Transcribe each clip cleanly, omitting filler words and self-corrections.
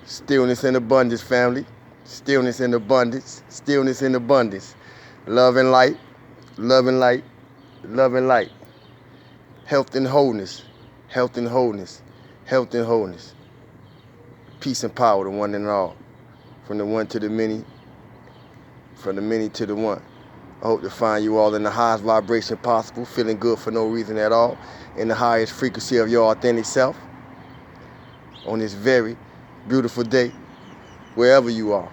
Stillness in abundance, family. Stillness in abundance. Stillness in abundance. Love and light. Love and light. Love and light. Health and wholeness. Health and wholeness. Health and wholeness. Peace and power to one and all. From the one to the many. From the many to the one. I hope to find you all in the highest vibration possible, feeling good for no reason at all, in the highest frequency of your authentic self, on this very beautiful day, wherever you are.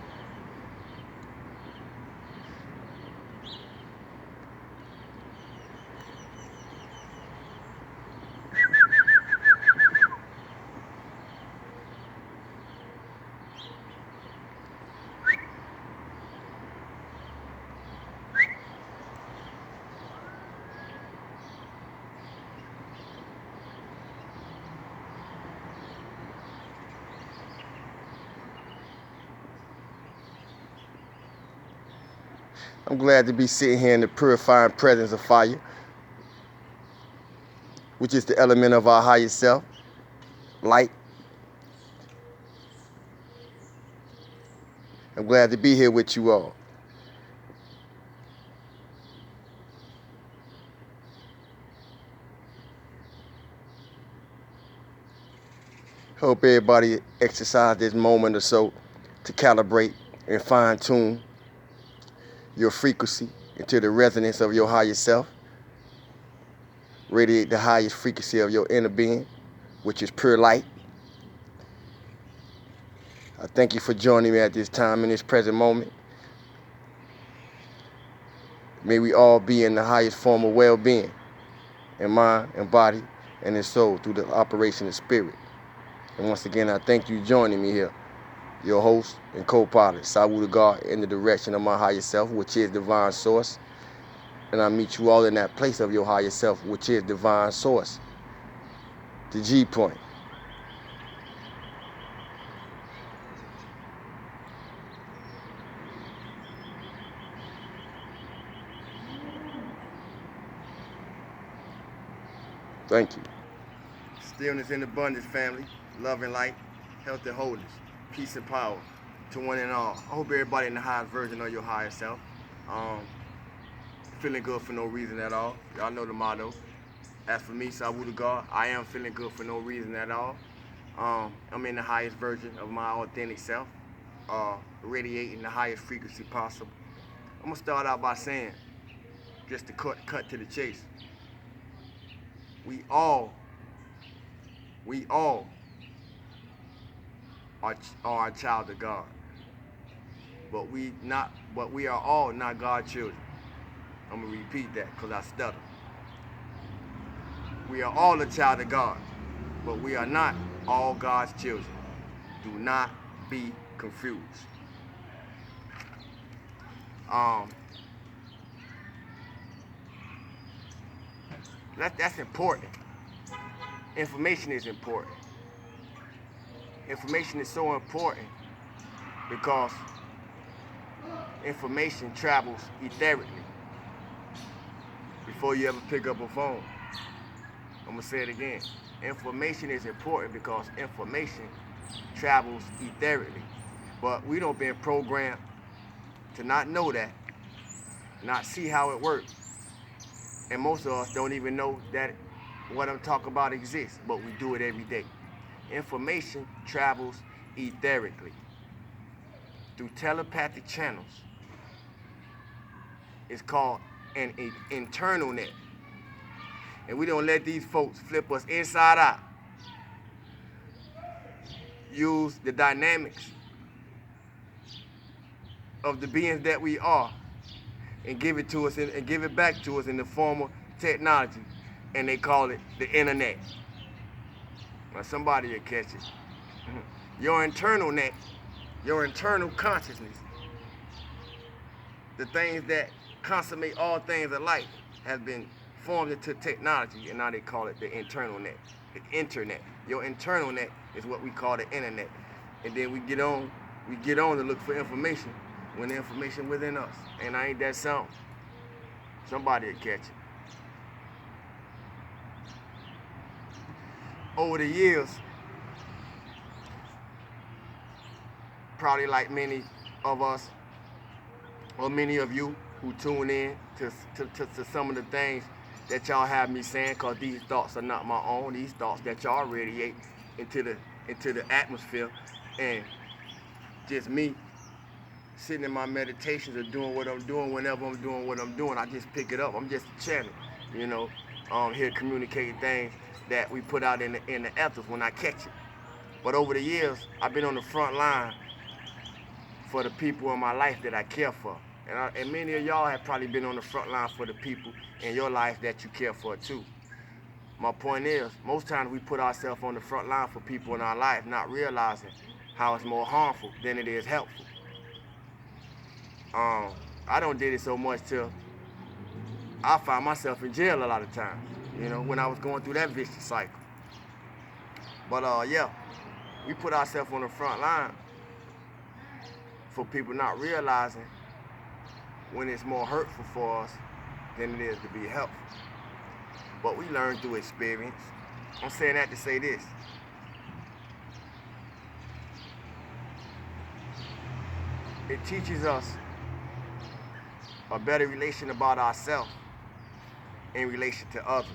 I'm glad to be sitting here in the purifying presence of fire, which is the element of our higher self, light. I'm glad to be here with you all. Hope everybody exercise this moment or so to calibrate and fine-tune your frequency into the resonance of your higher self. Radiate the highest frequency of your inner being, which is pure light. I thank you for joining me at this time in this present moment. May we all be in the highest form of well-being in mind and body and in soul through the operation of spirit. And once again, I thank you for joining me here, your host and co-pilot, Sawu the God, in the direction of my higher self, which is divine source. And I meet you all in that place of your higher self, which is divine source, the G point. Thank you. Stillness and abundance, family. Love and light, health and wholeness, peace and power to one and all. I hope everybody in the highest version of your higher self. Feeling good for no reason at all. Y'all know the motto. As for me, Sawu the God, I am feeling good for no reason at all. I'm in the highest version of my authentic self, radiating the highest frequency possible. I'm gonna start out by saying, just to cut to the chase, we all are a child of God, but we are all not God's children. I'm gonna repeat that because I stutter. We are all a child of God, but we are not all God's children. Do not be confused. That's important. Information is important. Information is so important because information travels etherically before you ever pick up a phone. I'm gonna say it again. Information is important because information travels etherically. But we don't been programmed to not know that, not see how it works. And most of us don't even know that what I'm talking about exists, but we do it every day. Information travels etherically through telepathic channels. It's called an internal net. And we don't let these folks flip us inside out. Use the dynamics of the beings that we are and give it to us and give it back to us in the form of technology. And they call it the internet. Now somebody will catch it. Your internal net, your internal consciousness, the things that consummate all things of life has been formed into technology, and now they call it the internal net, the internet. Your internal net is what we call the internet. And then we get on to look for information when the information within us. And I ain't that something. Somebody will catch it. Over the years, probably like many of us or many of you who tune in to some of the things that y'all have me saying, because these thoughts are not my own. These thoughts that y'all radiate into the atmosphere, and just me sitting in my meditations or doing what I'm doing whenever I'm doing what I'm doing. I just pick it up. I'm just a channel, you know, here communicating things that we put out in the ethers when I catch it. But over the years, I've been on the front line for the people in my life that I care for. And many of y'all have probably been on the front line for the people in your life that you care for too. My point is, most times we put ourselves on the front line for people in our life, not realizing how it's more harmful than it is helpful. I don't did it so much till I found myself in jail a lot of times, you know, when I was going through that vicious cycle. But yeah, we put ourselves on the front line for people not realizing when it's more hurtful for us than it is to be helpful. But we learn through experience. I'm saying that to say this. It teaches us a better relation about ourselves in relation to others.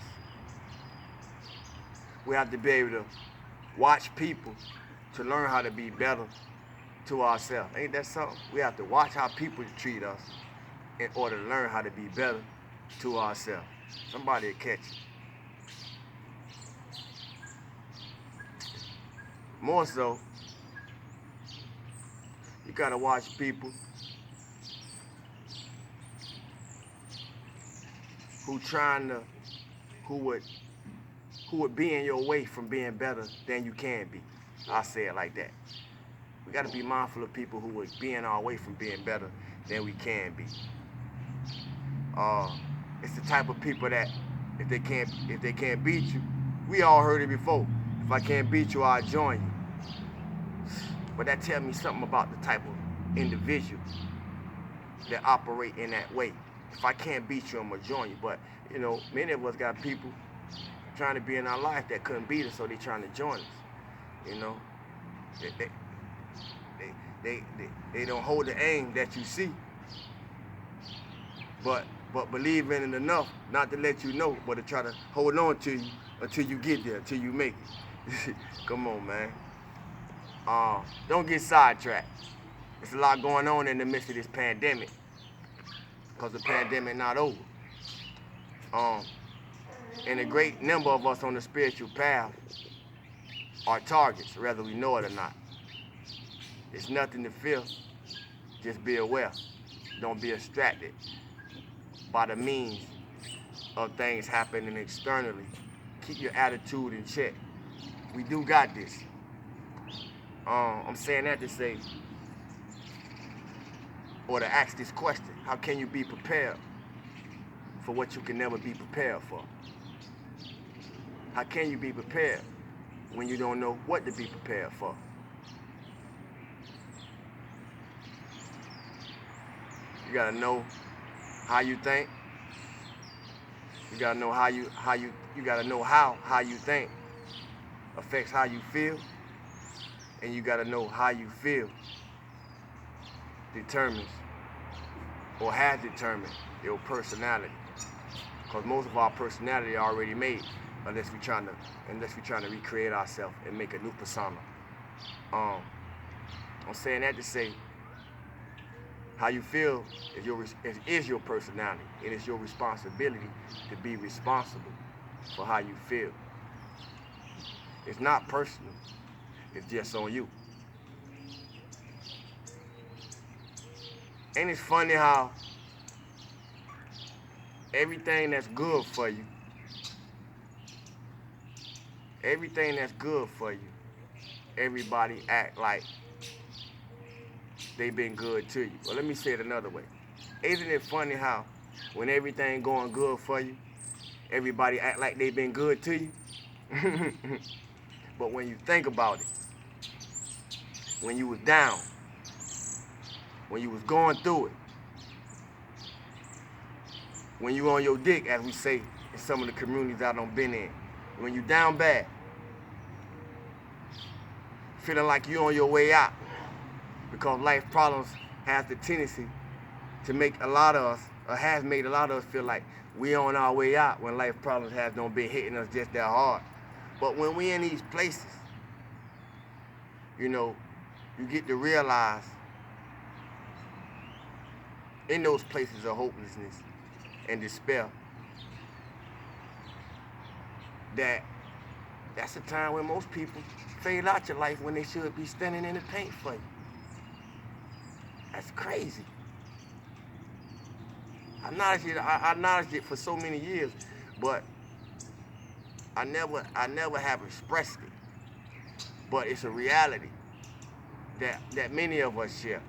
We have to be able to watch people to learn how to be better to ourselves. Ain't that something? We have to watch how people treat us in order to learn how to be better to ourselves. Somebody will catch it. More so, you gotta watch people who would be in your way from being better than you can be. I'll say it like that. We gotta be mindful of people who would be in our way from being better than we can be. It's the type of people that if they can't beat you, we all heard it before. If I can't beat you, I'll join you. But that tells me something about the type of individual that operate in that way. If I can't beat you, I'm gonna join you. But you know, many of us got people trying to be in our life that couldn't beat us, so they trying to join us. You know, they don't hold the aim that you see, but believe in it enough not to let you know, but to try to hold on to you until you get there, until you make it. Come on, man. Don't get sidetracked. There's a lot going on in the midst of this pandemic, because the pandemic not over. And a great number of us on the spiritual path are targets, whether we know it or not. It's nothing to fear. Just be aware. Don't be distracted by the means of things happening externally. Keep your attitude in check. We do got this. I'm saying that to say, or to ask this question: how can you be prepared for what you can never be prepared for? How can you be prepared when you don't know what to be prepared for? You gotta know how you think. You gotta know how you gotta know how you think affects how you feel, and you gotta know how you feel determines or has determined your personality. Because most of our personality are already made, unless we're trying to recreate ourselves and make a new persona. I'm saying that to say, how you feel is your personality. It is your responsibility to be responsible for how you feel. It's not personal. It's just on you. Ain't it funny how everything that's good for you, everybody act like they been good to you. Well, let me say it another way. Isn't it funny how when everything going good for you, everybody act like they been good to you? But when you think about it, when you was down, when you was going through it, when you on your dick, as we say in some of the communities I done been in, when you down bad, feeling like you on your way out, because life problems have the tendency to make a lot of us, or has made a lot of us feel like we on our way out when life problems have don't been hitting us just that hard. But when we in these places, you know, you get to realize in those places of hopelessness and despair that that's a time when most people fade out your life when they should be standing in the paint for you. That's crazy. I acknowledged it for so many years, but I never have expressed it. But it's a reality that many of us share.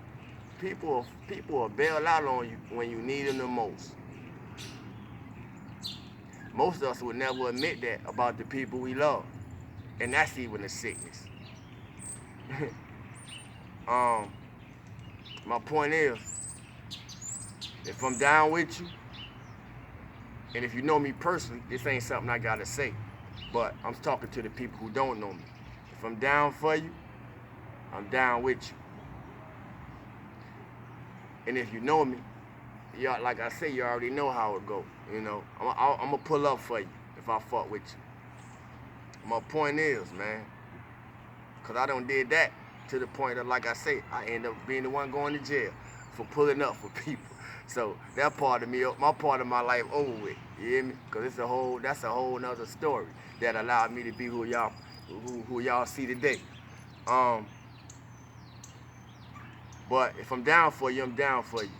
People will bail out on you when you need them the most. Most of us would never admit that about the people we love, and that's even a sickness. My point is, if I'm down with you, and if you know me personally, this ain't something I gotta say, but I'm talking to the people who don't know me. If I'm down for you, I'm down with you. And if you know me, like I say, you already know how it go. You know, I'm gonna pull up for you if I fuck with you. My point is, man, cause I done did that to the point of, like I say, I end up being the one going to jail for pulling up for people. So that part of me, my part of my life over with. You hear me? Cause that's a whole nother story that allowed me to be who y'all see today. But if I'm down for you, I'm down for you.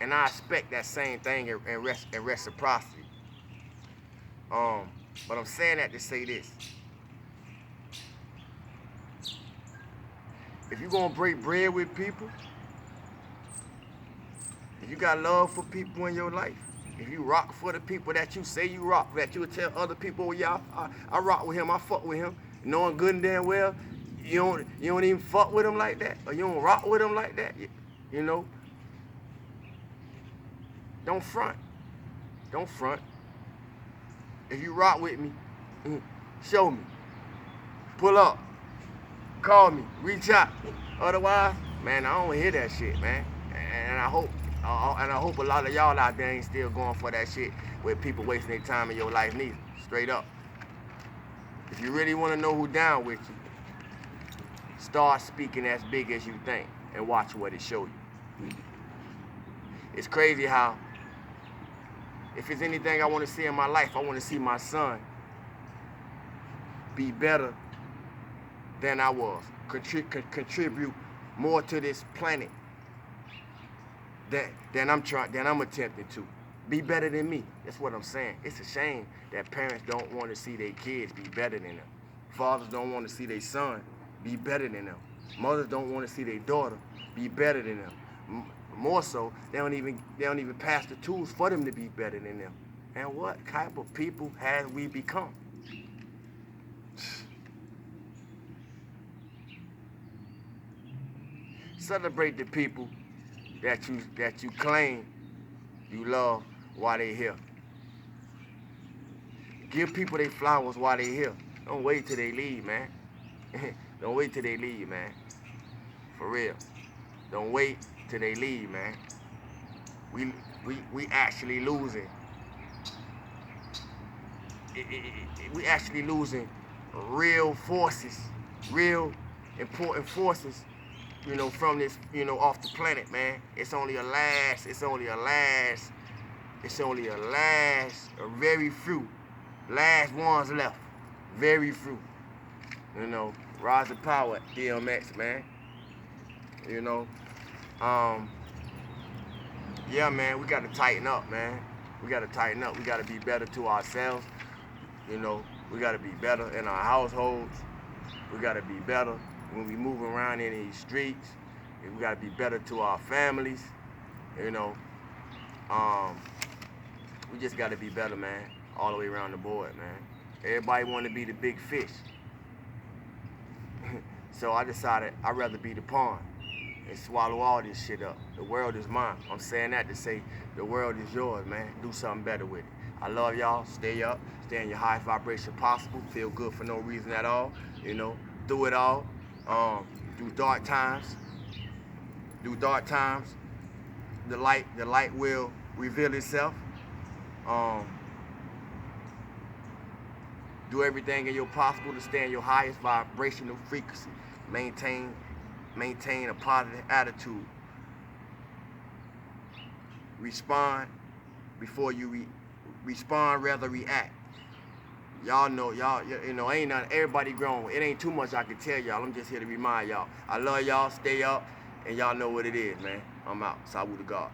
And I expect that same thing in reciprocity. But I'm saying that to say this. If you're gonna break bread with people, if you got love for people in your life, if you rock for the people that you say you rock, that you would tell other people, yeah, I rock with him, I fuck with him, knowing good and damn well, you don't even fuck with him like that, or you don't rock with him like that, you know. Don't front. Don't front. If you rock with me, show me. Pull up. Call me. Reach out. Otherwise, man, I don't hear that shit, man. And I hope a lot of y'all out there ain't still going for that shit with people wasting their time in your life neither. Straight up. If you really want to know who down with you, start speaking as big as you think and watch what it show you. It's crazy how, if it's anything I want to see in my life, I want to see my son be better than I was, contribute more to this planet than I'm attempting to. Be better than me. That's what I'm saying. It's a shame that parents don't want to see their kids be better than them. Fathers don't want to see their son be better than them. Mothers don't want to see their daughter be better than them. More so, they don't even pass the tools for them to be better than them. And what type of people have we become? Celebrate the people that you claim you love while they here. Give people their flowers while they here. Don't wait till they leave, man. Don't wait till they leave, man. For real. Don't wait till they leave, man. We actually losing. We actually losing real forces, real important forces, you know, from this, you know, off the planet, man. It's only a very few last ones left. Very few. You know, rise to power, DMX, man. You know. Yeah, man, we got to tighten up, man. We got to tighten up. We got to be better to ourselves. You know, we got to be better in our households. We got to be better when we move around in these streets. We got to be better to our families. You know, we just got to be better, man, all the way around the board, man. Everybody want to be the big fish. So I decided I'd rather be the pond and swallow all this shit up. The world is mine. I'm saying that to say the world is yours, man. Do something better with it. I love y'all. Stay up. Stay in your highest vibration possible. Feel good for no reason at all. You know, through it all. Through dark times. Through dark times, the light will reveal itself. Do everything in your possible to stay in your highest vibrational frequency. Maintain a positive attitude. Respond before you respond, rather react. Y'all know, ain't nothing, everybody grown. It ain't too much I can tell y'all. I'm just here to remind y'all. I love y'all, stay up, and y'all know what it is, man. I'm out. Salute to God.